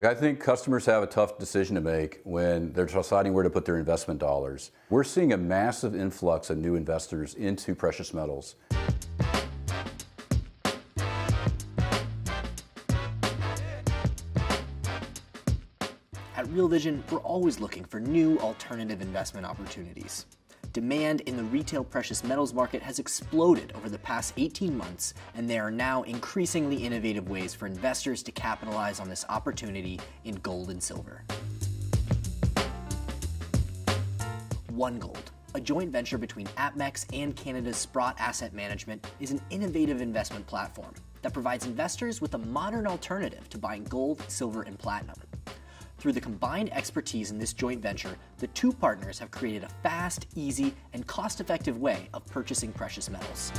I think customers have a tough decision to make when they're deciding where to put their investment dollars. We're seeing a massive influx of new investors into precious metals. At Real Vision, we're always looking for new alternative investment opportunities. Demand in the retail precious metals market has exploded over the past 18 months, and there are now increasingly innovative ways for investors to capitalize on this opportunity in gold and silver. OneGold, a joint venture between APMEX and Canada's Sprott Asset Management, is an innovative investment platform that provides investors with a modern alternative to buying gold, silver, and platinum. Through the combined expertise in this joint venture, the two partners have created a fast, easy, and cost-effective way of purchasing precious metals.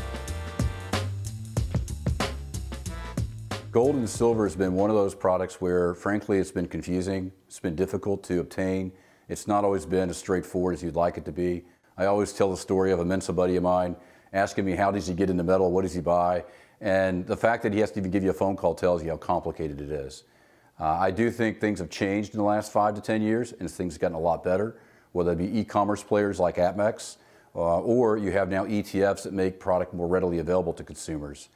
Gold and silver has been one of those products where, frankly, it's been confusing. It's been difficult to obtain. It's not always been as straightforward as you'd like it to be. I always tell the story of a Mensa buddy of mine asking me, how does he get into metal? What does he buy? And the fact that he has to even give you a phone call tells you how complicated it is. I do think things have changed in the last 5 to 10 years, and things have gotten a lot better, whether it be e-commerce players like APMEX, or you have now ETFs that make product more readily available to consumers.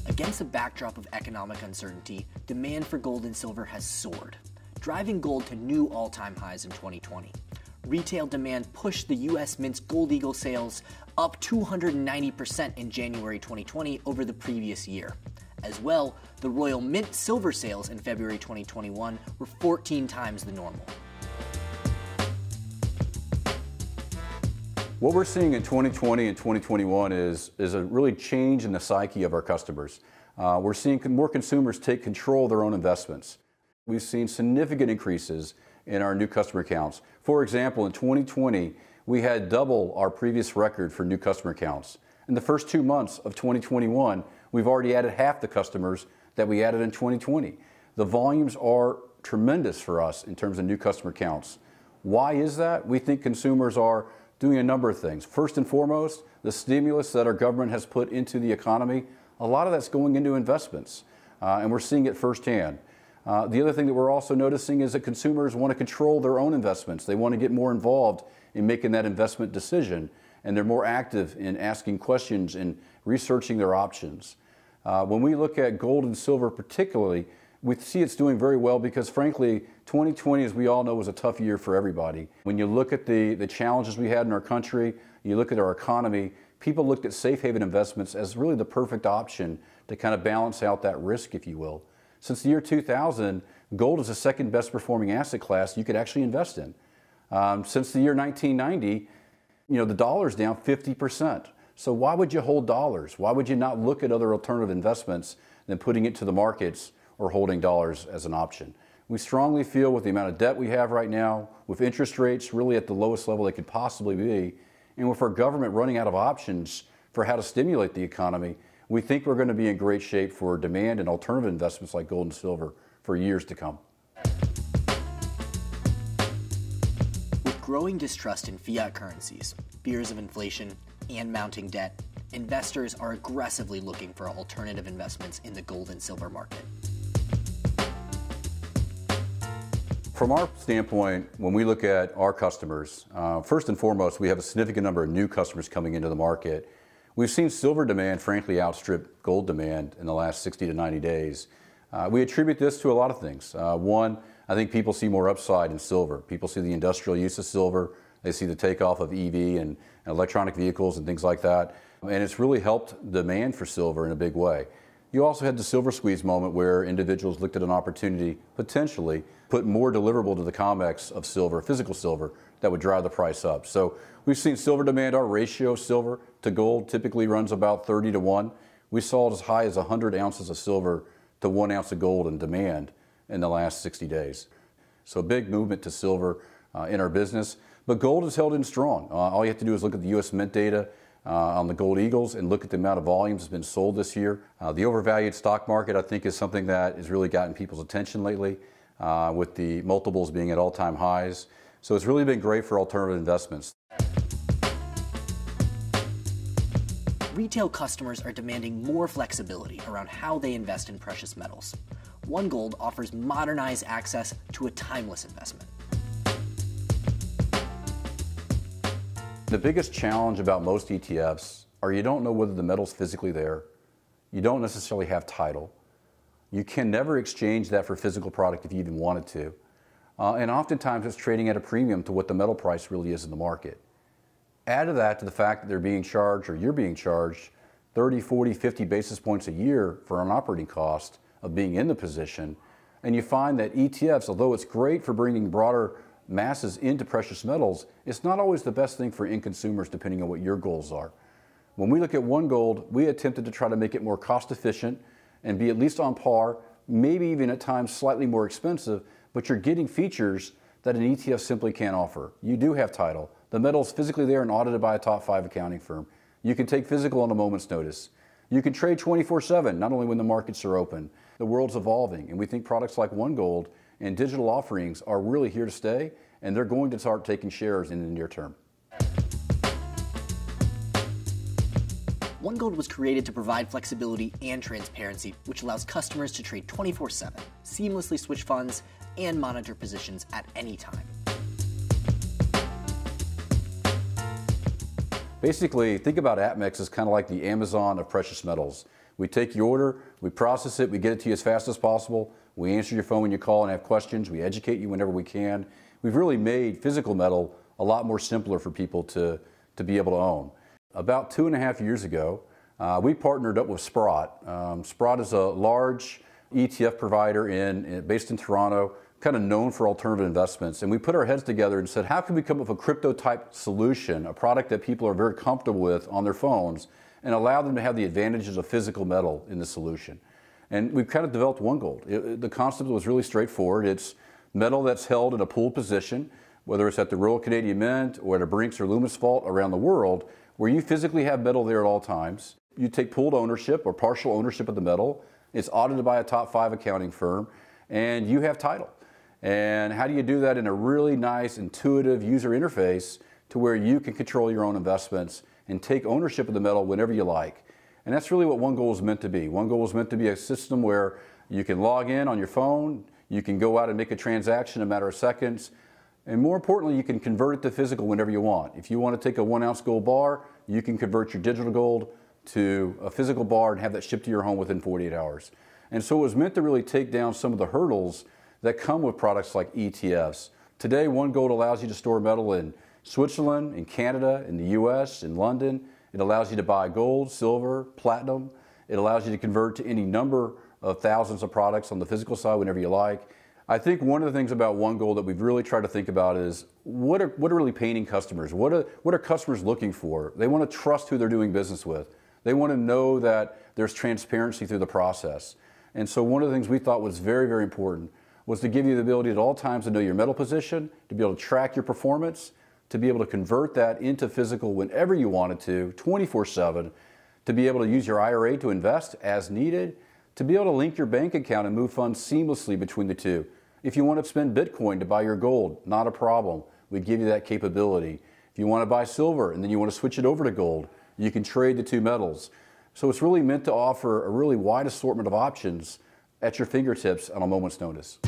Against a backdrop of economic uncertainty, demand for gold and silver has soared, driving gold to new all-time highs in 2020. Retail demand pushed the U.S. Mint's Gold Eagle sales up 290% in January 2020 over the previous year. As well, the Royal Mint silver sales in February 2021 were 14 times the normal. What we're seeing in 2020 and 2021 is a really change in the psyche of our customers. We're seeing more consumers take control of their own investments. We've seen significant increases in our new customer counts. For example, in 2020, we had double our previous record for new customer counts. In the first 2 months of 2021, we've already added half the customers that we added in 2020. The volumes are tremendous for us in terms of new customer counts. Why is that? We think consumers are doing a number of things. First and foremost, the stimulus that our government has put into the economy, a lot of that's going into investments, and we're seeing it firsthand. The other thing that we're also noticing is that consumers want to control their own investments. They want to get more involved in making that investment decision, and they're more active in asking questions and researching their options. When we look at gold and silver particularly, we see it's doing very well because, frankly, 2020, as we all know, was a tough year for everybody. When you look at the challenges we had in our country, you look at our economy, people looked at safe haven investments as really the perfect option to kind of balance out that risk, if you will. Since the year 2000, gold is the second best performing asset class you could actually invest in. Since the year 1990, the dollar's down 50%. So why would you hold dollars? Why would you not look at other alternative investments than putting it to the markets or holding dollars as an option? We strongly feel with the amount of debt we have right now, with interest rates really at the lowest level they could possibly be, and with our government running out of options for how to stimulate the economy, we think we're going to be in great shape for demand and alternative investments like gold and silver for years to come. With growing distrust in fiat currencies, fears of inflation, and mounting debt, investors are aggressively looking for alternative investments in the gold and silver market. From our standpoint, when we look at our customers, first and foremost, we have a significant number of new customers coming into the market. We've seen silver demand, frankly, outstrip gold demand in the last 60 to 90 days. We attribute this to a lot of things. One, I think people see more upside in silver. People see the industrial use of silver. They see the takeoff of EV and electronic vehicles and things like that. And it's really helped demand for silver in a big way. You also had the silver squeeze moment where individuals looked at an opportunity, potentially, put more deliverable to the COMEX of silver, physical silver, that would drive the price up. So we've seen silver demand. Our ratio of silver to gold typically runs about 30 to 1. We saw it as high as 100 ounces of silver to 1 ounce of gold in demand in the last 60 days. So a big movement to silver in our business. But gold is held in strong. All you have to do is look at the U.S. Mint data on the Gold Eagles and look at the amount of volumes that's been sold this year. The overvalued stock market, I think, is something that has really gotten people's attention lately, with the multiples being at all-time highs. So it's really been great for alternative investments. Retail customers are demanding more flexibility around how they invest in precious metals. OneGold offers modernized access to a timeless investment. The biggest challenge about most ETFs are you don't know whether the metal's physically there. You don't necessarily have title. You can never exchange that for physical product if you even wanted to. And oftentimes it's trading at a premium to what the metal price really is in the market. Add to that to the fact that they're being charged, or you're being charged, 30, 40, 50 basis points a year for an operating cost of being in the position, and you find that ETFs, although it's great for bringing broader masses into precious metals, it's not always the best thing for end consumers depending on what your goals are. When we look at OneGold, we attempted to try to make it more cost efficient and be at least on par, maybe even at times slightly more expensive, but you're getting features that an ETF simply can't offer. You do have title. The metal's physically there and audited by a top 5 accounting firm. You can take physical on a moment's notice. You can trade 24/7, not only when the markets are open. The world's evolving, and we think products like OneGold and digital offerings are really here to stay, and they're going to start taking shares in the near term. OneGold was created to provide flexibility and transparency, which allows customers to trade 24/7, seamlessly switch funds, and monitor positions at any time. Basically, think about APMEX as kind of like the Amazon of precious metals. We take your order, we process it, we get it to you as fast as possible, we answer your phone when you call and have questions, we educate you whenever we can. We've really made physical metal a lot more simpler for people to be able to own. About 2.5 years ago, we partnered up with Sprott. Sprott is a large ETF provider based in Toronto, kind of known for alternative investments. And we put our heads together and said, how can we come up with a crypto-type solution, a product that people are very comfortable with on their phones, and allow them to have the advantages of physical metal in the solution? And we've kind of developed OneGold. The concept was really straightforward. It's metal that's held in a pooled position, whether it's at the Royal Canadian Mint or at a Brinks or Loomis vault around the world, where you physically have metal there at all times. You take pooled ownership or partial ownership of the metal. It's audited by a top 5 accounting firm, and you have title. And how do you do that in a really nice, intuitive user interface to where you can control your own investments and take ownership of the metal whenever you like? And that's really what OneGold is meant to be. OneGold is meant to be a system where you can log in on your phone, you can go out and make a transaction in a matter of seconds, and more importantly, you can convert it to physical whenever you want. If you want to take a 1-ounce gold bar, you can convert your digital gold to a physical bar and have that shipped to your home within 48 hours. And so it was meant to really take down some of the hurdles that come with products like ETFs. Today, OneGold allows you to store metal in Switzerland, in Canada, in the US, in London. It allows you to buy gold, silver, platinum. It allows you to convert to any number of thousands of products on the physical side whenever you like. I think one of the things about OneGold that we've really tried to think about is what are really paying customers? What are customers looking for? They want to trust who they're doing business with. They want to know that there's transparency through the process. And so one of the things we thought was very, very important was to give you the ability at all times to know your metal position, to be able to track your performance, to be able to convert that into physical whenever you wanted to, 24/7, to be able to use your IRA to invest as needed, to be able to link your bank account and move funds seamlessly between the two. If you want to spend Bitcoin to buy your gold, not a problem. We give you that capability. If you want to buy silver and then you want to switch it over to gold, you can trade the two metals. So it's really meant to offer a really wide assortment of options at your fingertips on a moment's notice.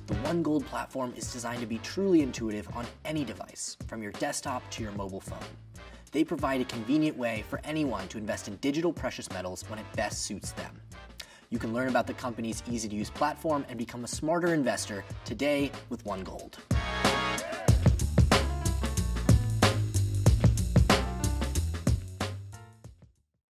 The OneGold platform is designed to be truly intuitive on any device, from your desktop to your mobile phone. They provide a convenient way for anyone to invest in digital precious metals when it best suits them. You can learn about the company's easy-to-use platform and become a smarter investor today with OneGold.